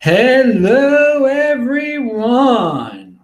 Hello, everyone.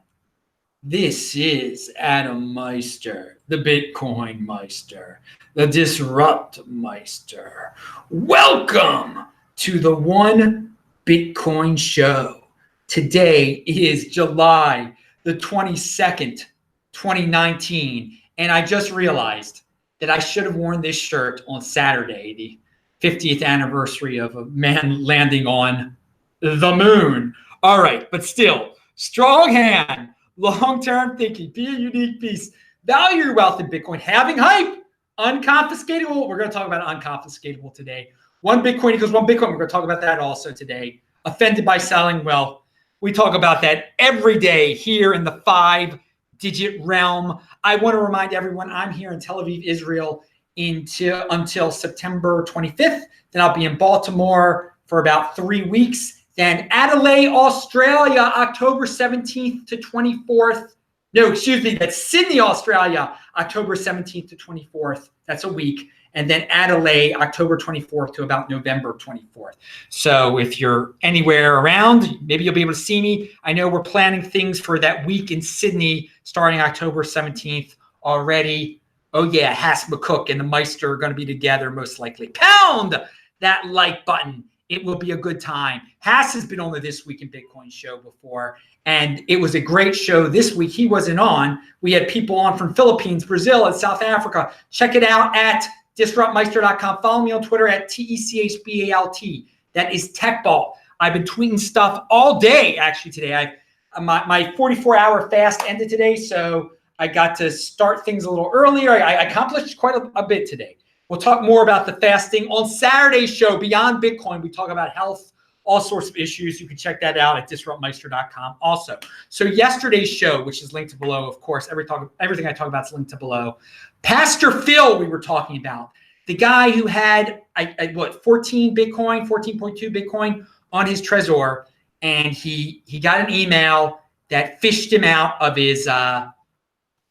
This is Adam Meister, the Bitcoin Meister, the Disrupt Meister. Welcome to the One Bitcoin Show. Today is July the 22nd, 2019, and I just realized that I should have worn this shirt on Saturday, the 50th anniversary of a man landing on the moon. All right, but still, strong hand, long-term thinking, be a unique piece, value your wealth in Bitcoin, having hype, unconfiscatable. We're going to talk about unconfiscatable today. One Bitcoin equals one Bitcoin. We're going to talk about that also today. Offended by selling wealth. We talk about that every day here in the 5-digit realm. I want to remind everyone I'm here in Tel Aviv, Israel until September 25th. Then I'll be in Baltimore for about 3 weeks. Then Adelaide, Australia, October 17th to 24th. No, excuse me, that's Sydney, Australia, October 17th to 24th. That's a week. And then Adelaide, October 24th to about November 24th. So if you're anywhere around, maybe you'll be able to see me. I know we're planning things for that week in Sydney starting October 17th already. Oh, yeah, Hass McCook and the Meister are going to be together most likely. Pound that like button. It will be a good time. Hass has been on the This Week in Bitcoin show before, and it was a great show. This week, he wasn't on. We had people on from Philippines, Brazil, and South Africa. Check it out at disruptmeister.com. Follow me on Twitter at TECHBALT. That is TechBalt. I've been tweeting stuff all day, actually, today. My 44-hour fast ended today, so I got to start things a little earlier. I accomplished quite a bit today. We'll talk more about the fasting on Saturday's show, Beyond Bitcoin. We talk about health, all sorts of issues. You can check that out at disruptmeister.com also. So yesterday's show, which is linked to below, of course, everything I talk about is linked to below. Pastor Phil, we were talking about, the guy who had, 14 Bitcoin, 14.2 Bitcoin on his Trezor, and he got an email that fished him out of his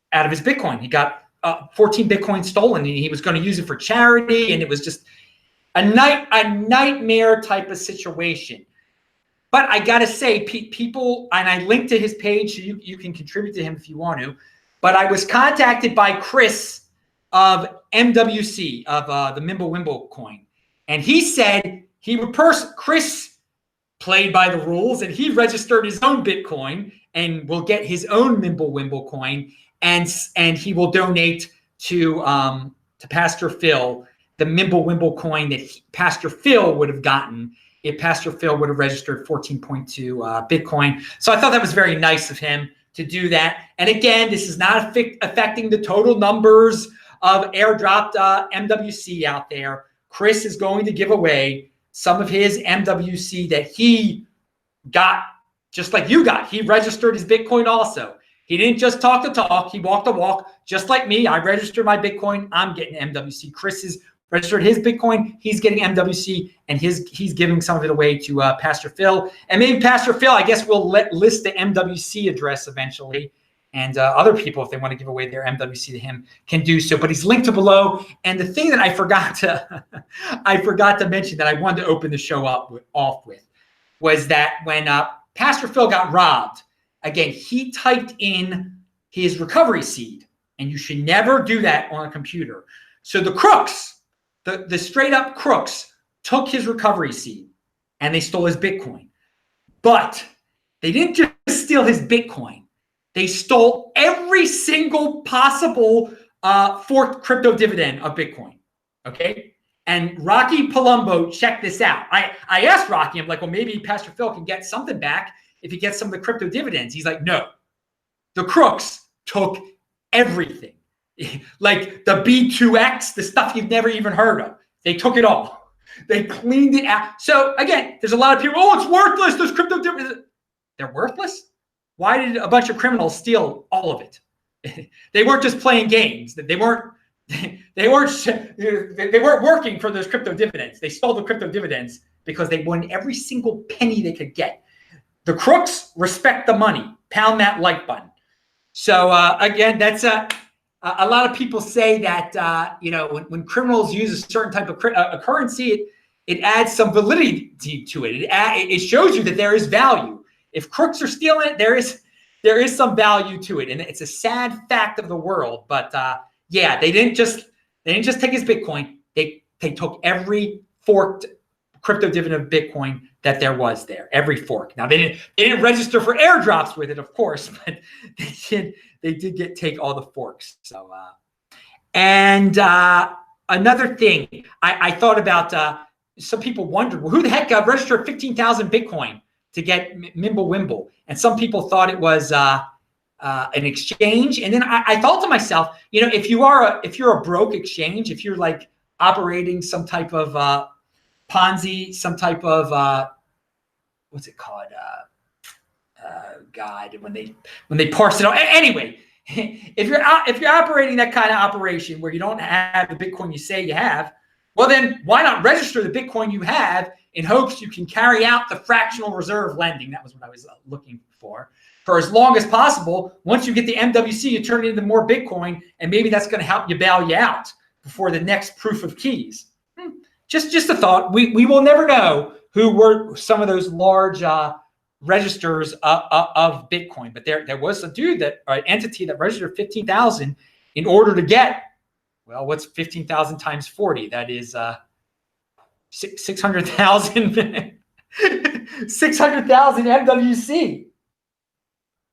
Bitcoin. He got 14 Bitcoin stolen, and he was going to use it for charity, and it was just a nightmare type of situation. But I got to say, people, and I linked to his page, so you can contribute to him if you want to, but I was contacted by Chris of MWC, of the MimbleWimble coin, and he said Chris played by the rules, and he registered his own Bitcoin and will get his own MimbleWimble coin, and he will donate to Pastor Phil the MimbleWimble coin that Pastor Phil would have gotten if Pastor Phil would have registered 14.2 Bitcoin. So I thought that was very nice of him to do that. And again, this is not affecting the total numbers of airdropped MWC out there. Chris is going to give away some of his MWC that he got, just like you got. He registered his Bitcoin also. He didn't just talk the talk. He walked the walk, just like me. I registered my Bitcoin. I'm getting MWC. Chris has registered his Bitcoin. He's getting MWC, and he's giving some of it away to Pastor Phil. And maybe Pastor Phil, I guess we'll list the MWC address eventually. And other people, if they want to give away their MWC to him, can do so. But he's linked to below. And the thing that I forgot to mention that I wanted to open the show off with was that when Pastor Phil got robbed, again, he typed in his recovery seed, and you should never do that on a computer. So the crooks, the straight up crooks, took his recovery seed and they stole his Bitcoin. But they didn't just steal his Bitcoin. They stole every single possible forked crypto dividend of Bitcoin. Okay? And Rocky Palumbo checked this out. I asked Rocky, I'm like, well, maybe Pastor Phil can get something back if he gets some of the crypto dividends. He's like, no, the crooks took everything. Like the B2X, the stuff you've never even heard of. They took it all. They cleaned it out. So again, there's a lot of people, oh, it's worthless. Those crypto dividends. They're worthless? Why did a bunch of criminals steal all of it? They weren't just playing games. They weren't working for those crypto dividends. They stole the crypto dividends because they won every single penny they could get. The crooks respect the money. Pound that like button. So again, that's a lot of people say that when criminals use a certain type of currency, it adds some validity to it. It shows you that there is value. If crooks are stealing it, there is some value to it, and it's a sad fact of the world. But yeah, they didn't just take his Bitcoin. They took every forked crypto dividend of Bitcoin that there was there, every fork. Now they didn't register for airdrops with it, of course, but they did take all the forks. So and another thing I thought about, some people wondered, well, who the heck registered 15,000 Bitcoin to get MimbleWimble? And some people thought it was an exchange. And then I thought to myself, you know, if you're a broke exchange, if you're like operating some type of Ponzi, some type of what's it called? God, when they parse it out. Anyway, if you're operating that kind of operation where you don't have the Bitcoin you say you have, well then why not register the Bitcoin you have in hopes you can carry out the fractional reserve lending? That was what I was looking for as long as possible. Once you get the MWC, you turn it into more Bitcoin, and maybe that's going to help you bail you out before the next proof of keys. Just a thought. We will never know who were some of those large registers of Bitcoin, but there was a dude an entity that registered 15,000 in order to get, well, what's 15,000 times 40? That is 600,000 600,000 MWC.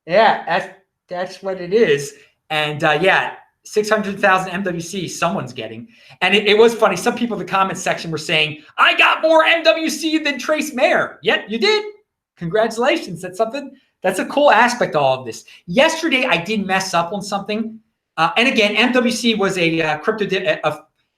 Yeah, that's what it is. And yeah, 600,000 MWC someone's getting. And it was funny. Some people in the comments section were saying, I got more MWC than Trace Mayer. Yep, you did. Congratulations. That's a cool aspect of all of this. Yesterday, I did mess up on something. And again, MWC was an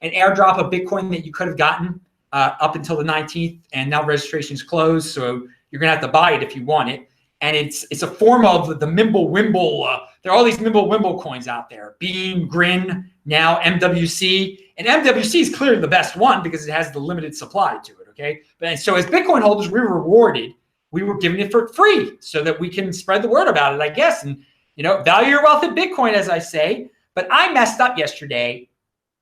airdrop of Bitcoin that you could have gotten up until the 19th, and now registration is closed. So you're going to have to buy it if you want it. And it's a form of the MimbleWimble. There are all these MimbleWimble coins out there. Beam, Grin, now MWC. And MWC is clearly the best one because it has the limited supply to it, okay? But so as Bitcoin holders, we were rewarded. We were giving it for free so that we can spread the word about it, I guess. And, you know, value your wealth in Bitcoin, as I say. But I messed up yesterday.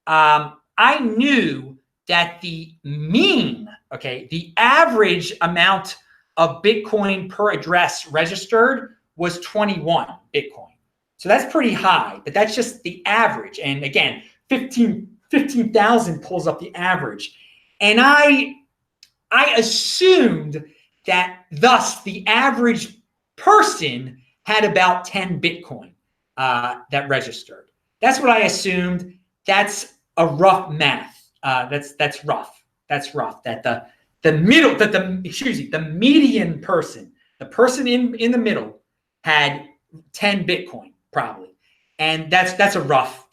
I knew that the mean, okay, the average amount of Bitcoin per address registered was 21 Bitcoin. So that's pretty high, but that's just the average. And again, 15,000 pulls up the average. And I assumed that thus the average person had about 10 Bitcoin that registered. That's what I assumed. That's a rough math. That's rough. That's rough. That the median person, the person in the middle, had 10 Bitcoin probably, and that's a rough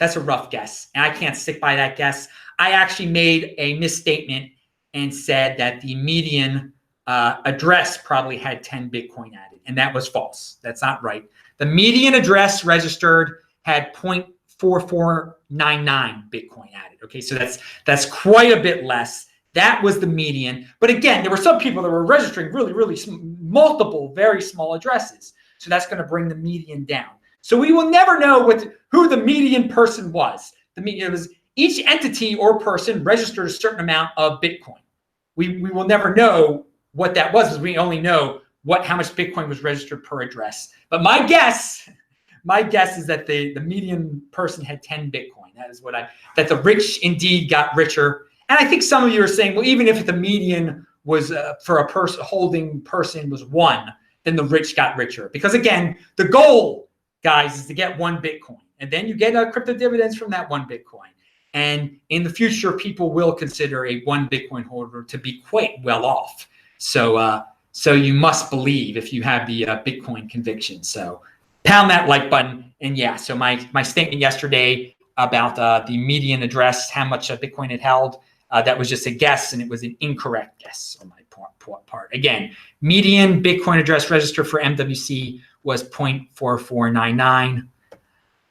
guess, and I can't stick by that guess. I actually made a misstatement and said that the median address probably had 10 Bitcoin added, and that was false. That's not right. The median address registered had 0.4499 Bitcoin added. Okay, so that's quite a bit less. That was the median. But again, there were some people that were registering really multiple, very small addresses. So that's going to bring the median down. So we will never know who the median person was. It was each entity or person registered a certain amount of Bitcoin. We will never know what that was, because we only know how much Bitcoin was registered per address. But my guess is that the median person had 10 Bitcoin. That is that the rich indeed got richer. And I think some of you are saying, well, even if the median was for a holding person was 1, then the rich got richer. Because again, the goal, guys, is to get 1 Bitcoin. And then you get crypto dividends from that 1 Bitcoin. And in the future, people will consider a 1 Bitcoin holder to be quite well off. So you must believe if you have the Bitcoin conviction. So pound that like button. And yeah, so my statement yesterday about the median address, how much Bitcoin it held, that was just a guess, and it was an incorrect guess on my part. Again, median Bitcoin address registered for MWC was 0.4499.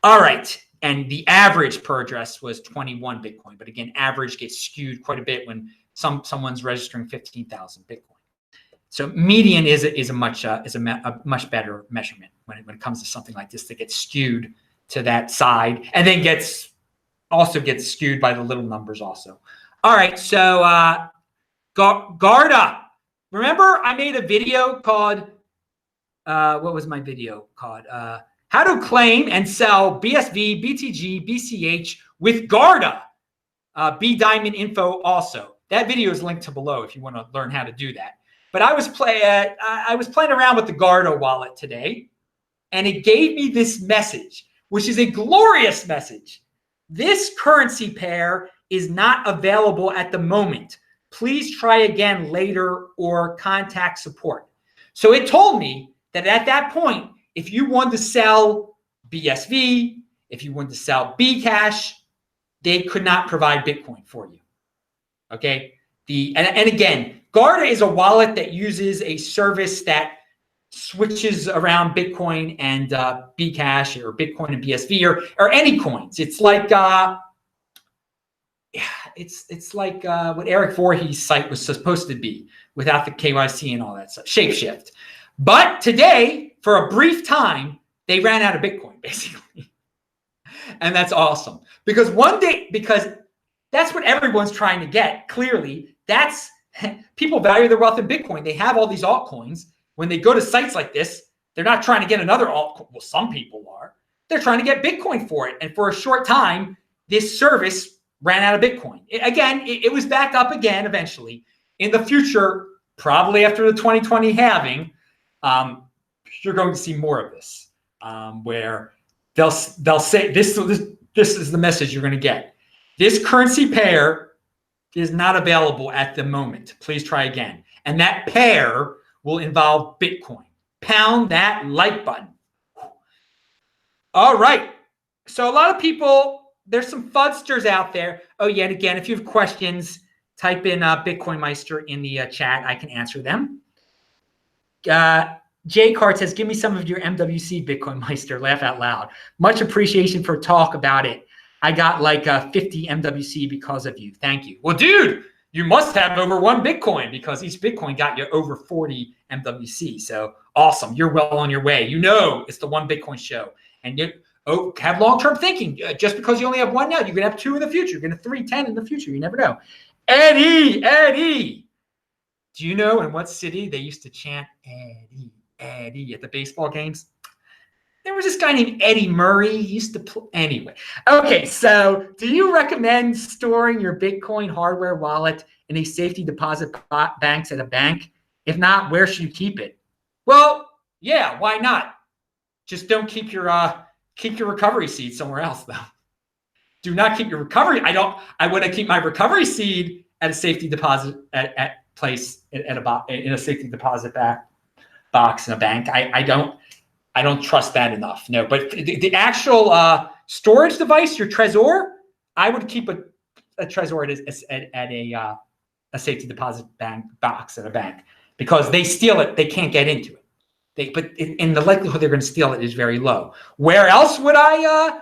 All right, and the average per address was 21 Bitcoin. But again, average gets skewed quite a bit when someone's registering 15,000 Bitcoin. So median is a much better measurement when it comes to something like this that gets skewed to that side, and then gets skewed by the little numbers also. All right, so Guard up. Remember, I made a video called, what was my video called? How to claim and sell BSV, BTG, BCH with Garda. B Diamond info also. That video is linked to below if you want to learn how to do that. But I was playing around with the Garda wallet today, and it gave me this message, which is a glorious message. This currency pair is not available at the moment. Please try again later or contact support. So it told me that at that point, if you wanted to sell BSV, if you wanted to sell Bcash, they could not provide Bitcoin for you. Okay. And again, Garda is a wallet that uses a service that switches around Bitcoin and Bcash or Bitcoin and BSV or any coins. It's like what Eric Voorhees' site was supposed to be without the KYC and all that stuff. Shapeshift. But today, for a brief time, they ran out of Bitcoin, basically. And that's awesome. Because that's what everyone's trying to get. Clearly, that's people value their wealth in Bitcoin. They have all these altcoins. When they go to sites like this, they're not trying to get another altcoin. Well, some people are. They're trying to get Bitcoin for it. And for a short time, this service ran out of Bitcoin. It was backed up again eventually. In the future, probably after the 2020 halving, you're going to see more of this, where they'll say this is the message you're going to get. This currency pair is not available at the moment. Please try again. And that pair will involve Bitcoin. Pound that like button. All right. So a lot of people, there's some fudsters out there. Oh, yet again, if you have questions, type in Bitcoin Meister in the chat. I can answer them. Jay Card says, give me some of your MWC, Bitcoin Meister. Laugh out loud. Much appreciation for talk about it. I got like 50 MWC because of you. Thank you. Well, dude, you must have over one Bitcoin because each Bitcoin got you over 40 MWC. So awesome. You're well on your way. You know it's the One Bitcoin Show. And you have long-term thinking. Just because you only have one now, you're going to have two in the future. You're going to have 3, 10 in the future. You never know. Eddie. Do you know in what city they used to chant Eddie at the baseball games? There was this guy named Eddie Murray. He used to play. Anyway. Okay, so do you recommend storing your Bitcoin hardware wallet in a safety deposit banks at a bank? If not, where should you keep it? Well, yeah, why not? Just don't keep your recovery seed somewhere else, though. Do not keep your recovery. I want to keep my recovery seed at a safety deposit in a safety deposit box in a bank. I don't trust that enough. No, but the actual storage device, your Trezor, I would keep a Trezor at a safety deposit bank box at a bank because they steal it. They can't get into it. But in the likelihood they're going to steal it is very low. Where else would I,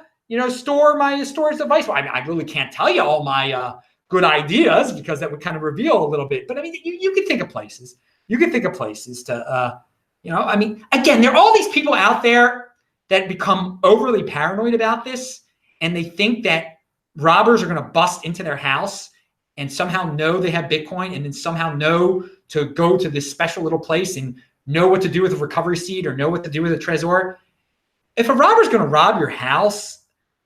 store my storage device? Well, I really can't tell you all my good ideas because that would kind of reveal a little bit. But I mean, you could think of places. You could think of places to, again, there are all these people out there that become overly paranoid about this, and they think that robbers are going to bust into their house and somehow know they have Bitcoin and then somehow know to go to this special little place and know what to do with a recovery seed or know what to do with a Trezor. If a robber's going to rob your house,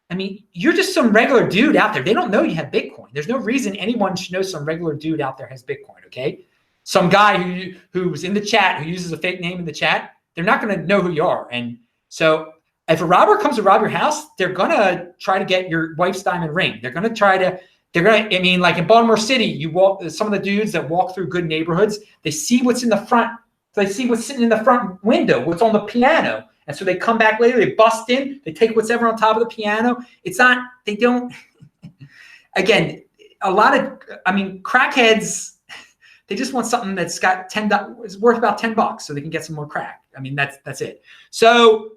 I mean, you're just some regular dude out there. They don't know you have Bitcoin. There's no reason anyone should know some regular dude out there has Bitcoin, okay? Some guy who's in the chat, who uses a fake name in the chat, they're not going to know who you are. And so if a robber comes to rob your house, they're going to try to get your wife's diamond ring. Like in Baltimore City, some of the dudes that walk through good neighborhoods, they see what's in the front. They see what's sitting in the front window, what's on the piano. And so they come back later, they bust in, they take what's ever on top of the piano. Again, crackheads, they just want something that's got is worth about $10 so they can get some more crack. I mean, that's it. So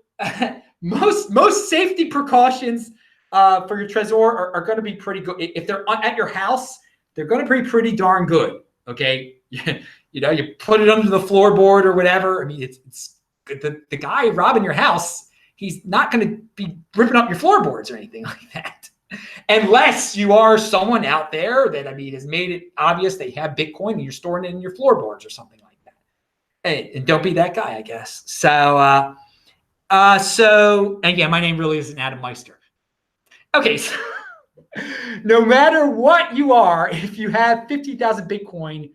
most safety precautions for your Trezor are going to be pretty good. If they're at your house, they're going to be pretty darn good. Okay. You put it under the floorboard or whatever. I mean, it's the guy robbing your house. He's not going to be ripping up your floorboards or anything like that. Unless you are someone out there that, has made it obvious they have Bitcoin and you're storing it in your floorboards or something like that. Hey, and don't be that guy, I guess. So, and yeah, my name really isn't Adam Meister. Okay, so no matter what you are, if you have 50,000 Bitcoin,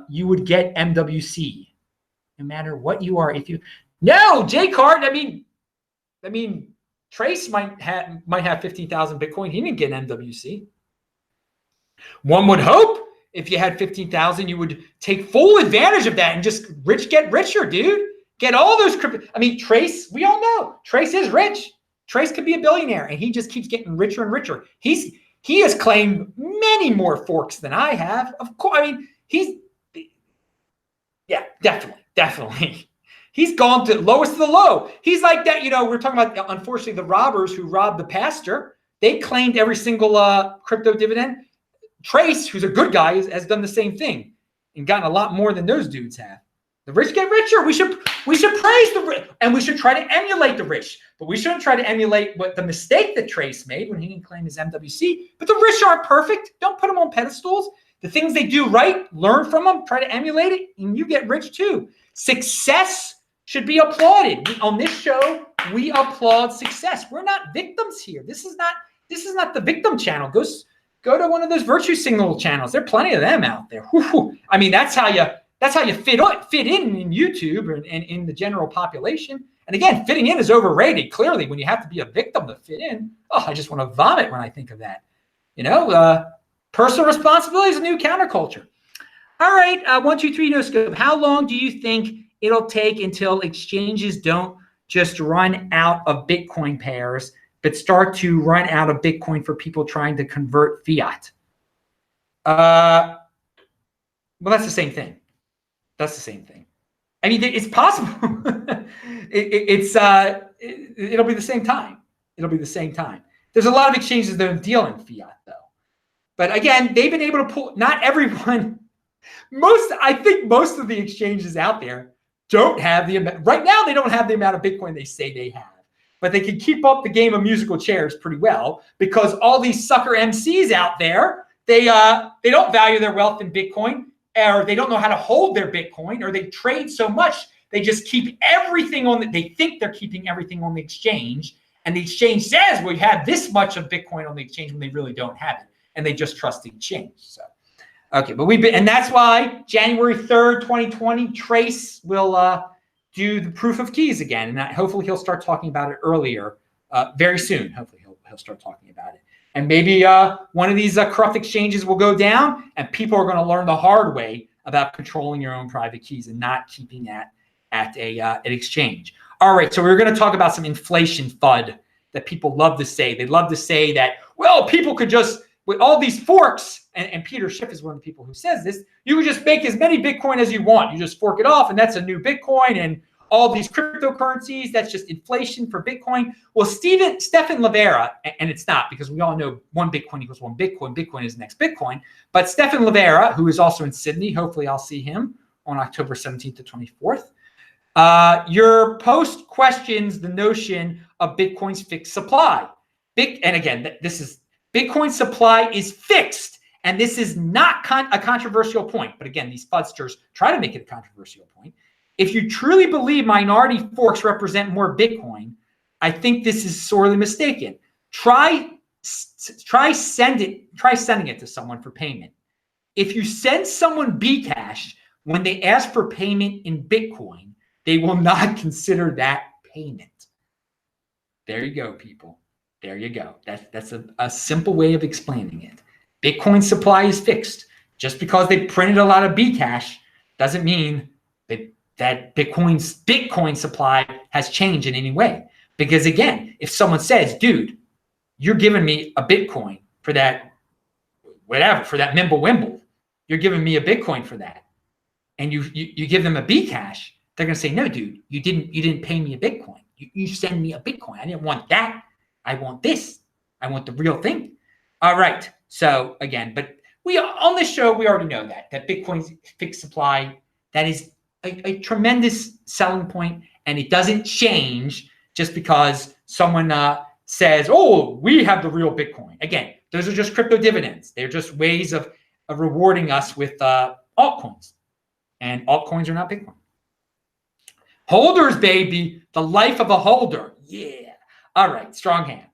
you would get MWC. No matter what you are, J Card, Trace might have 15,000 Bitcoin. He didn't get MWC. One would hope if you had 15,000, you would take full advantage of that and just get richer, dude. Get all those crypto. Trace, we all know Trace is rich. Trace could be a billionaire, and he just keeps getting richer and richer. He has claimed many more forks than I have. Of course, definitely. He's gone to lowest of the low. He's like that, we're talking about, unfortunately, the robbers who robbed the pastor. They claimed every single crypto dividend. Trace, who's a good guy, has done the same thing and gotten a lot more than those dudes have. The rich get richer. We should praise the rich, and we should try to emulate the rich. But we shouldn't try to emulate what the mistake that Trace made when he didn't claim his MWC. But the rich aren't perfect. Don't put them on pedestals. The things they do right, learn from them, try to emulate it, and you get rich too. Success should be applauded. On this show, we applaud success. We're not victims here. This is not the victim channel. Go to one of those virtue signal channels. There are plenty of them out there. That's how you fit in YouTube and in the general population. And again, fitting in is overrated. Clearly, when you have to be a victim to fit in, I just want to vomit when I think of that. Personal responsibility is a new counterculture. All right, 1, 2, 3, no scope. How long do you think it'll take until exchanges don't just run out of Bitcoin pairs, but start to run out of Bitcoin for people trying to convert fiat? Well, that's the same thing. It's possible. It'll be the same time. There's a lot of exchanges that don't deal in fiat, though. But again, they've been able to pull. Not everyone. I think most of the exchanges out there don't have the amount. Right now, they don't have the amount of Bitcoin they say they have. But they can keep up the game of musical chairs pretty well because all these sucker MCs out there, they don't value their wealth in Bitcoin, or they don't know how to hold their Bitcoin, or they trade so much they just keep everything they think they're keeping everything on the exchange, and the exchange says we have this much of Bitcoin on the exchange when they really don't have it, and they just trust the exchange. So, okay, but and that's why January 3rd, 2020, Trace will do the proof of keys again, and hopefully he'll start talking about it earlier, very soon. Hopefully he'll start talking about it, and maybe one of these corrupt exchanges will go down, and people are going to learn the hard way about controlling your own private keys and not keeping that at an exchange. All right, so we're going to talk about some inflation FUD that people love to say. They love to say that, well, people could just, with all these forks, and Peter Schiff is one of the people who says this, you can just make as many Bitcoin as you want. You just fork it off, and that's a new Bitcoin, and all these cryptocurrencies, that's just inflation for Bitcoin. Well, Stephan Livera, and it's not, because we all know one Bitcoin equals one Bitcoin. Bitcoin is the next Bitcoin. But Stephan Livera, who is also in Sydney, hopefully I'll see him on October 17th to 24th. Your post questions the notion of Bitcoin's fixed supply. And again, this is Bitcoin supply is fixed, and this is not a controversial point. But again, these fudsters try to make it a controversial point. If you truly believe minority forks represent more Bitcoin, I think this is sorely mistaken. Try sending it to someone for payment. If you send someone Bcash when they ask for payment in Bitcoin, they will not consider that payment. There you go, people. There you go. That's a simple way of explaining it. Bitcoin supply is fixed. Just because they printed a lot of Bcash doesn't mean that Bitcoin supply has changed in any way. Because again, if someone says, dude, you're giving me a Bitcoin for that, whatever, for that MimbleWimble, you're giving me a Bitcoin for that, and you give them a Bcash, they're gonna say, no, dude, you didn't pay me a Bitcoin. You send me a Bitcoin. I didn't want that. I want this. I want the real thing. All right. So again, but on this show, we already know that Bitcoin's fixed supply, that is a tremendous selling point, and it doesn't change just because someone says, oh, we have the real Bitcoin. Again, those are just crypto dividends. They're just ways of rewarding us with altcoins. And altcoins are not Bitcoin. Holders, baby. The life of a holder. Yeah. All right. Strong hand.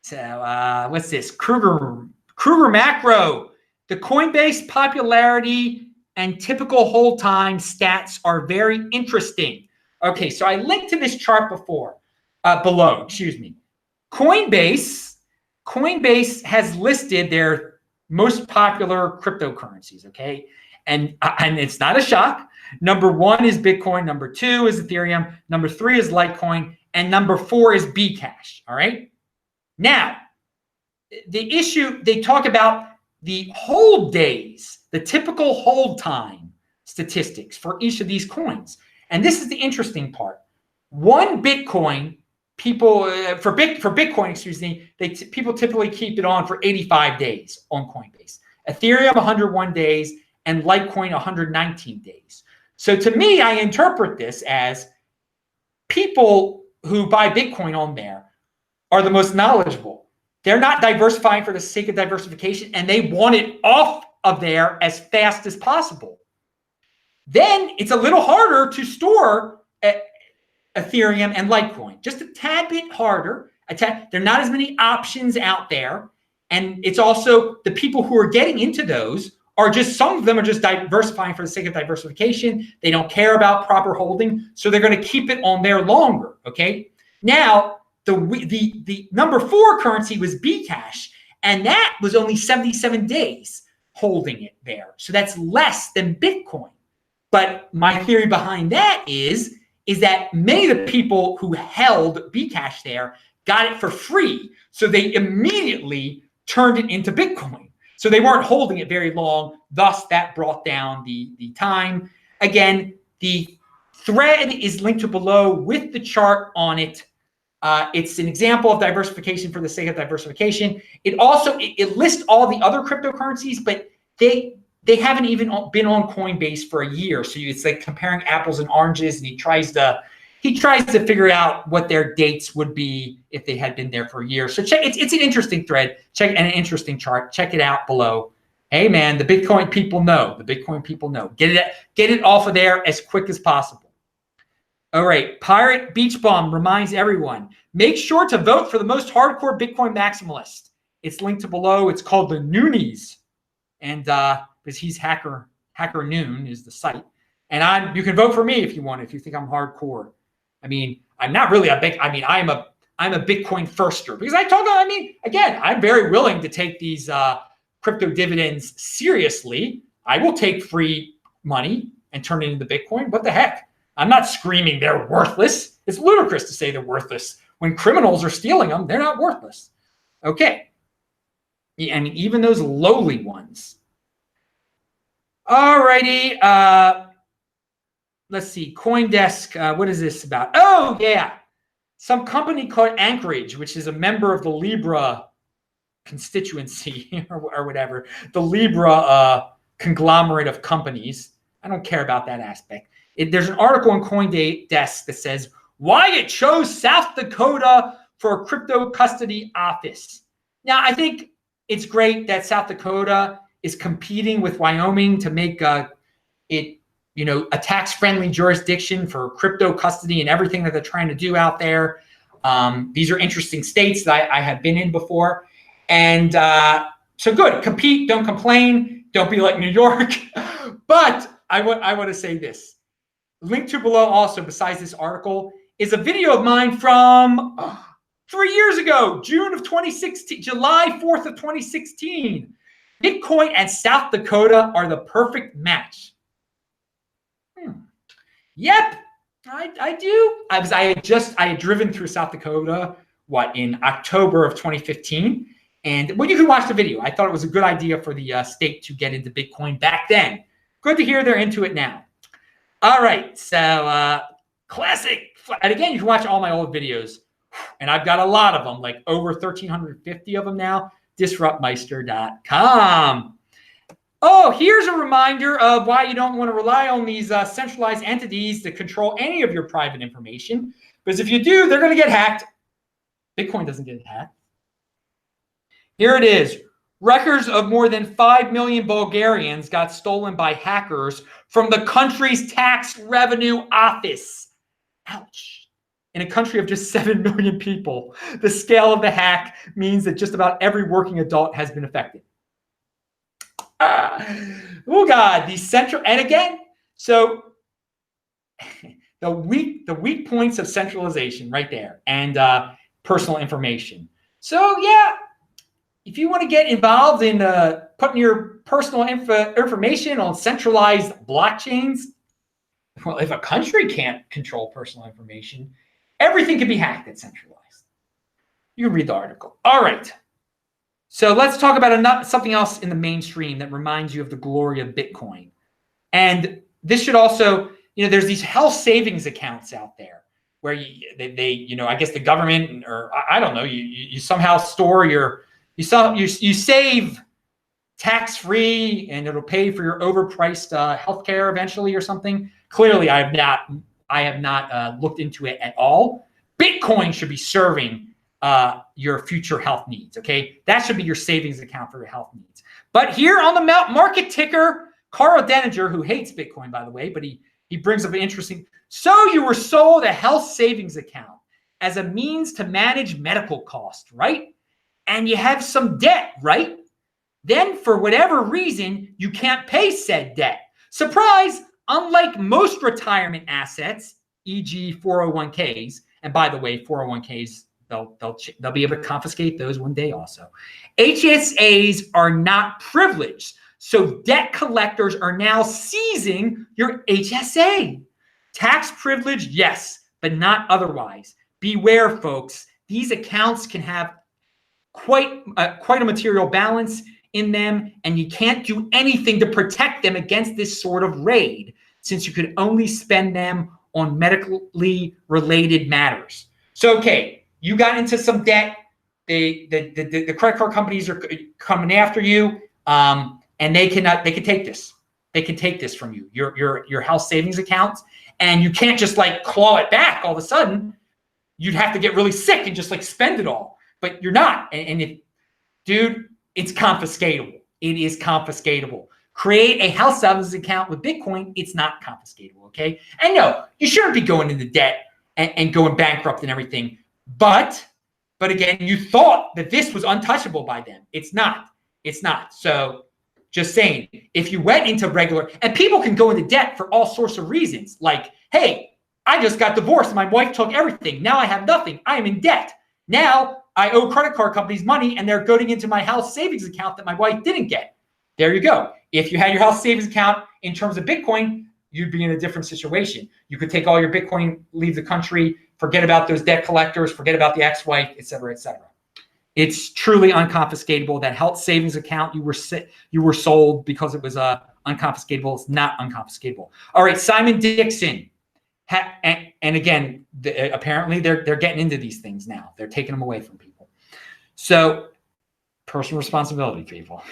So what's this? Kruger macro. The Coinbase popularity and typical hold time stats are very interesting. Okay, so I linked to this chart below, excuse me. Coinbase has listed their most popular cryptocurrencies, okay? And it's not a shock. Number 1 is Bitcoin, number 2 is Ethereum, number 3 is Litecoin, and number 4 is Bcash, all right? Now, the issue, they talk about the hold days, the typical hold time statistics for each of these coins. And this is the interesting part. One Bitcoin, people for Bitcoin, excuse me, people typically keep it on for 85 days on Coinbase. Ethereum 101 days and Litecoin 119 days. So to me, I interpret this as people who buy Bitcoin on there are the most knowledgeable. They're not diversifying for the sake of diversification, and they want it off of there as fast as possible. Then it's a little harder to store Ethereum and Litecoin, just a tad bit harder. There are not as many options out there. And it's also the people who are getting into those are just, some of them are just diversifying for the sake of diversification. They don't care about proper holding, so they're going to keep it on there longer, okay? Now, the number 4 currency was Bcash, and that was only 77 days holding it there. So that's less than Bitcoin. But my theory behind that is that many of the people who held Bcash there got it for free. So they immediately turned it into Bitcoin. So they weren't holding it very long. Thus, that brought down the time. Again, the thread is linked to below with the chart on it. It's an example of diversification for the sake of diversification. It also it lists all the other cryptocurrencies, but they haven't even been on Coinbase for a year. So it's like comparing apples and oranges, and he tries to figure out what their dates would be if they had been there for a year. So check, it's an interesting thread. Check, and an interesting chart. Check it out below. Hey man, the Bitcoin people know. The Bitcoin people know. Get it off of there as quick as possible. All right, Pirate Beach Bum reminds everyone, make sure to vote for the most hardcore Bitcoin maximalist. It's linked to below. It's called the Noonies. And because he's Hacker Noon is the site. And you can vote for me if you want, if you think I'm hardcore. I mean, I'm not really I'm a Bitcoin firster because again, I'm very willing to take these crypto dividends seriously. I will take free money and turn it into Bitcoin. What the heck? I'm not screaming they're worthless. It's ludicrous to say they're worthless. When criminals are stealing them, they're not worthless. Okay. I mean, even those lowly ones. All righty. Let's see. CoinDesk. What is this about? Oh, yeah. Some company called Anchorage, which is a member of the Libra constituency or whatever. The Libra conglomerate of companies. I don't care about that aspect. There's an article on CoinDesk that says why it chose South Dakota for a crypto custody office. Now, I think it's great that South Dakota is competing with Wyoming to make it, a tax-friendly jurisdiction for crypto custody and everything that they're trying to do out there. These are interesting states that I have been in before. And so good, compete, don't complain, don't be like New York. But I want to say this. Linked to below also, besides this article, is a video of mine from 3 years ago, June of 2016, July 4th of 2016. Bitcoin and South Dakota are the perfect match. Yep, I do. I had driven through South Dakota, in October of 2015. And you can watch the video. I thought it was a good idea for the state to get into Bitcoin back then. Good to hear they're into it now. All right, so classic. And again, you can watch all my old videos. And I've got a lot of them, like over 1,350 of them now. Disruptmeister.com. Oh, here's a reminder of why you don't want to rely on these centralized entities to control any of your private information. Because if you do, they're going to get hacked. Bitcoin doesn't get hacked. Here it is. Records of more than 5 million Bulgarians got stolen by hackers from the country's tax revenue office. Ouch. In a country of just 7 million people, the scale of the hack means that just about every working adult has been affected. Oh God, and again, so the weak points of centralization right there, and personal information. So yeah, if you want to get involved in putting your personal information on centralized blockchains, well, if a country can't control personal information, everything can be hacked and centralized. You can read the article. All right. So let's talk about something else in the mainstream that reminds you of the glory of Bitcoin. And this should also, there's these health savings accounts out there where I guess the government, or I don't know, you somehow store you save tax-free and it'll pay for your overpriced healthcare eventually or something. Clearly, I have not looked into it at all. Bitcoin should be serving your future health needs, okay? That should be your savings account for your health needs. But here on the market ticker, Carl Denninger, who hates Bitcoin, by the way, but he brings up an interesting, so you were sold a health savings account as a means to manage medical costs, right? And you have some debt, right? Then for whatever reason, you can't pay said debt. Surprise, unlike most retirement assets, e.g. 401ks, and by the way, 401ks, they'll be able to confiscate those one day also. HSAs are not privileged. So debt collectors are now seizing your HSA. Tax privilege, yes, but not otherwise. Beware, folks. These accounts can have quite a material balance in them, and you can't do anything to protect them against this sort of raid, since you could only spend them on medically related matters. So, okay, you got into some debt. The credit card companies are coming after you, and they can take this. They can take this from you, your health savings account, and you can't just like claw it back all of a sudden. You'd have to get really sick and just like spend it all, but you're not. Dude, it's confiscatable. It is confiscatable. Create a health savings account with Bitcoin. It's not confiscatable, okay? And no, you shouldn't be going into debt and going bankrupt and everything. But again, you thought that this was untouchable by them. It's not. It's not. So just saying, if you went into regular, and people can go into debt for all sorts of reasons, like, hey, I just got divorced. My wife took everything. Now I have nothing. I am in debt. Now I owe credit card companies money, and they're going into my health savings account that my wife didn't get. There you go. If you had your health savings account in terms of Bitcoin, you'd be in a different situation. You could take all your Bitcoin, leave the country, forget about those debt collectors, forget about the ex-wife, et cetera, et cetera. It's truly unconfiscatable. That health savings account you were sold because it was unconfiscatable. It's not unconfiscatable. All right, Simon Dixon. And again, apparently they're getting into these things now. They're taking them away from people. So personal responsibility, people.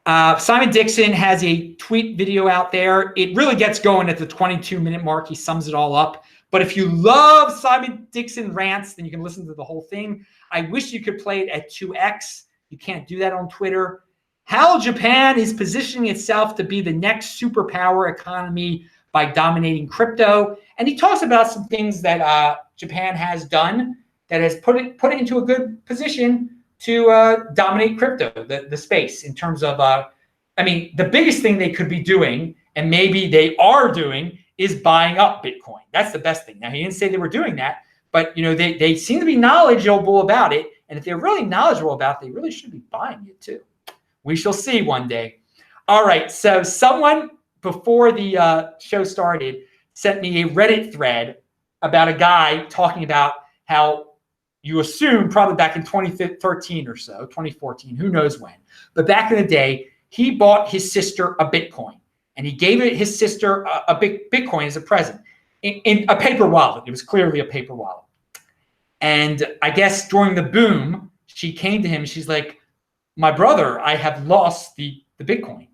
Simon Dixon has a tweet video out there. It really gets going at the 22-minute mark. He sums it all up. But if you love Simon Dixon rants, then you can listen to the whole thing. I wish you could play it at 2x. You can't do that on Twitter. How Japan is positioning itself to be the next superpower economy by dominating crypto. And he talks about some things that Japan has done that has put it into a good position to dominate crypto, the space, in terms of, the biggest thing they could be doing, and maybe they are doing, is buying up Bitcoin. That's the best thing. Now, he didn't say they were doing that, but they seem to be knowledgeable about it. And if they're really knowledgeable about it, they really should be buying it too. We shall see one day. All right, so someone before the show started sent me a Reddit thread about a guy talking about how you assume probably back in 2013 or so, 2014, who knows when. But back in the day, he bought his sister a Bitcoin, and he gave his sister a Bitcoin as a present in a paper wallet. It was clearly a paper wallet. And I guess during the boom, she came to him. She's like, my brother, I have lost the Bitcoin.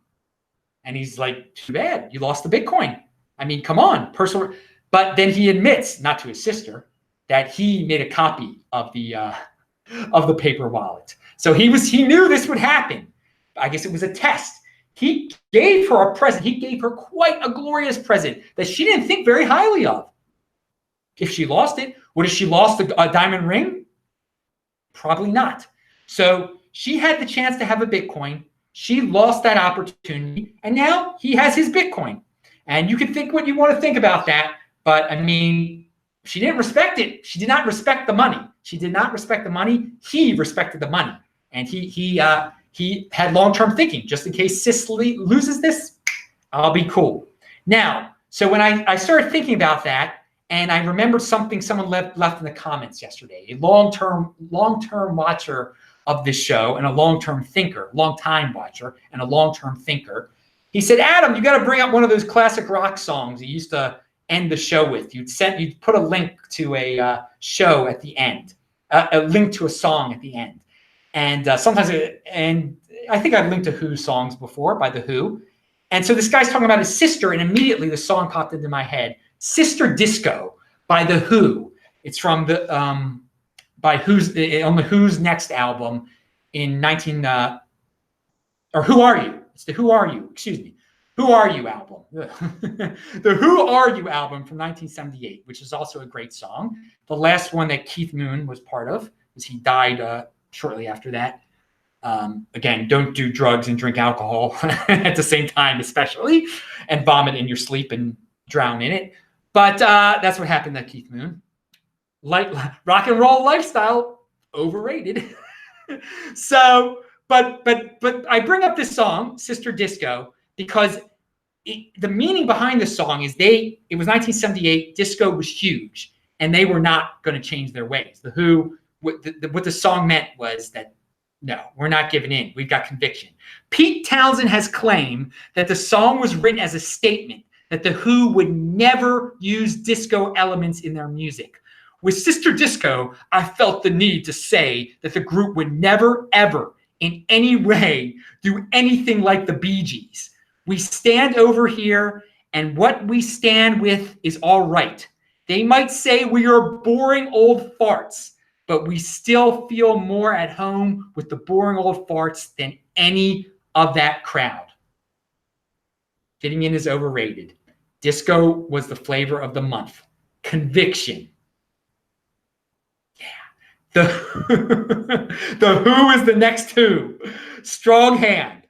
And he's like, too bad, you lost the Bitcoin. I mean, come on, personal. But then he admits, not to his sister, that he made a copy of the paper wallet. So he knew this would happen. I guess it was a test. He gave her a present. He gave her quite a glorious present that she didn't think very highly of. If she lost it, what if she lost a diamond ring? Probably not. So she had the chance to have a Bitcoin. She lost that opportunity, and now he has his Bitcoin. And you can think what you want to think about that, but I mean, she didn't respect it. She did not respect the money. She did not respect the money. He respected the money, and he had long-term thinking. Just in case Sicily loses this, I'll be cool. Now, so when I started thinking about that, and I remembered something someone left in the comments yesterday, a long-term watcher of this show and a long-term thinker, long-time watcher and a long-term thinker. He said, Adam, you got to bring up one of those classic rock songs you used to end the show with. You'd put a link to a show at the end, a link to a song at the end. And and I think I've linked to Who songs before by The Who. And so this guy's talking about his sister, and immediately the song popped into my head. Sister Disco by The Who. It's from the on the Who's next album in or Who Are You? It's the Who Are You? Excuse me. Who Are You album. The Who Are You album from 1978, which is also a great song. The last one that Keith Moon was part of, because he died shortly after that. Again, don't do drugs and drink alcohol at the same time, especially, and vomit in your sleep and drown in it. But that's what happened to Keith Moon. Rock and roll lifestyle, overrated. So, but I bring up this song, Sister Disco, because the meaning behind the song is it was 1978, disco was huge, and they were not going to change their ways. The Who, what the song meant was that, no, we're not giving in. We've got conviction. Pete Townsend has claimed that the song was written as a statement that the Who would never use disco elements in their music. With Sister Disco, I felt the need to say that the group would never, ever, in any way, do anything like the Bee Gees. We stand over here, and what we stand with is all right. They might say we are boring old farts, but we still feel more at home with the boring old farts than any of that crowd. Fitting in is overrated. Disco was the flavor of the month. Conviction. Yeah. The Who is the next Who. Strong hand.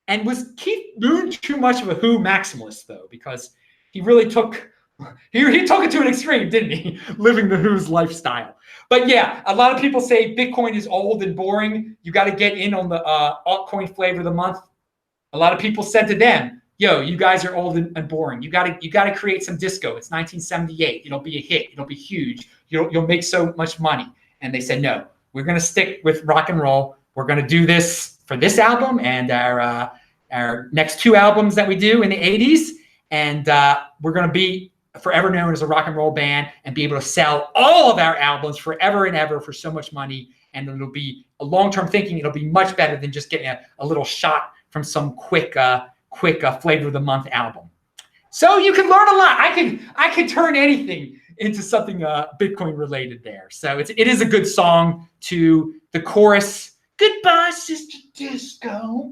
And was Keith Moon too much of a Who maximalist, though? Because he really took it to an extreme, didn't he? Living the Who's lifestyle. But yeah, a lot of people say Bitcoin is old and boring. You got to get in on the altcoin flavor of the month. A lot of people said to them, yo, you guys are old and boring. You got to create some disco. It's 1978. It'll be a hit. It'll be huge. You'll make so much money. And they said, no, we're going to stick with rock and roll. We're going to do this for this album and our next two albums that we do in the 80s. And we're going to be forever known as a rock and roll band and be able to sell all of our albums forever and ever for so much money. And it'll be a long-term thinking. It'll be much better than just getting a little shot from some quick flavor of the month album. So you can learn a lot. I can turn anything into something Bitcoin related there. So it is a good song. To the chorus, goodbye, Sister Disco.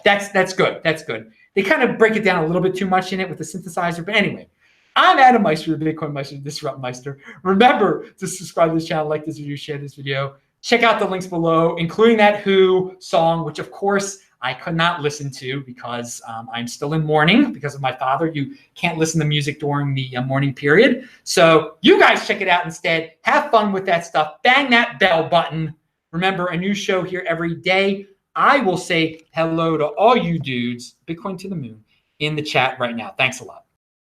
That's good. That's good. They kind of break it down a little bit too much in it with the synthesizer. But anyway, I'm Adam Meister, the Bitcoin Meister, the Disrupt Meister. Remember to subscribe to this channel, like this video, share this video. Check out the links below, including that Who song, which of course I could not listen to because I'm still in mourning because of my father. You can't listen to music during the mourning period. So you guys check it out instead. Have fun with that stuff. Bang that bell button. Remember, a new show here every day. I will say hello to all you dudes, Bitcoin to the moon, in the chat right now. Thanks a lot.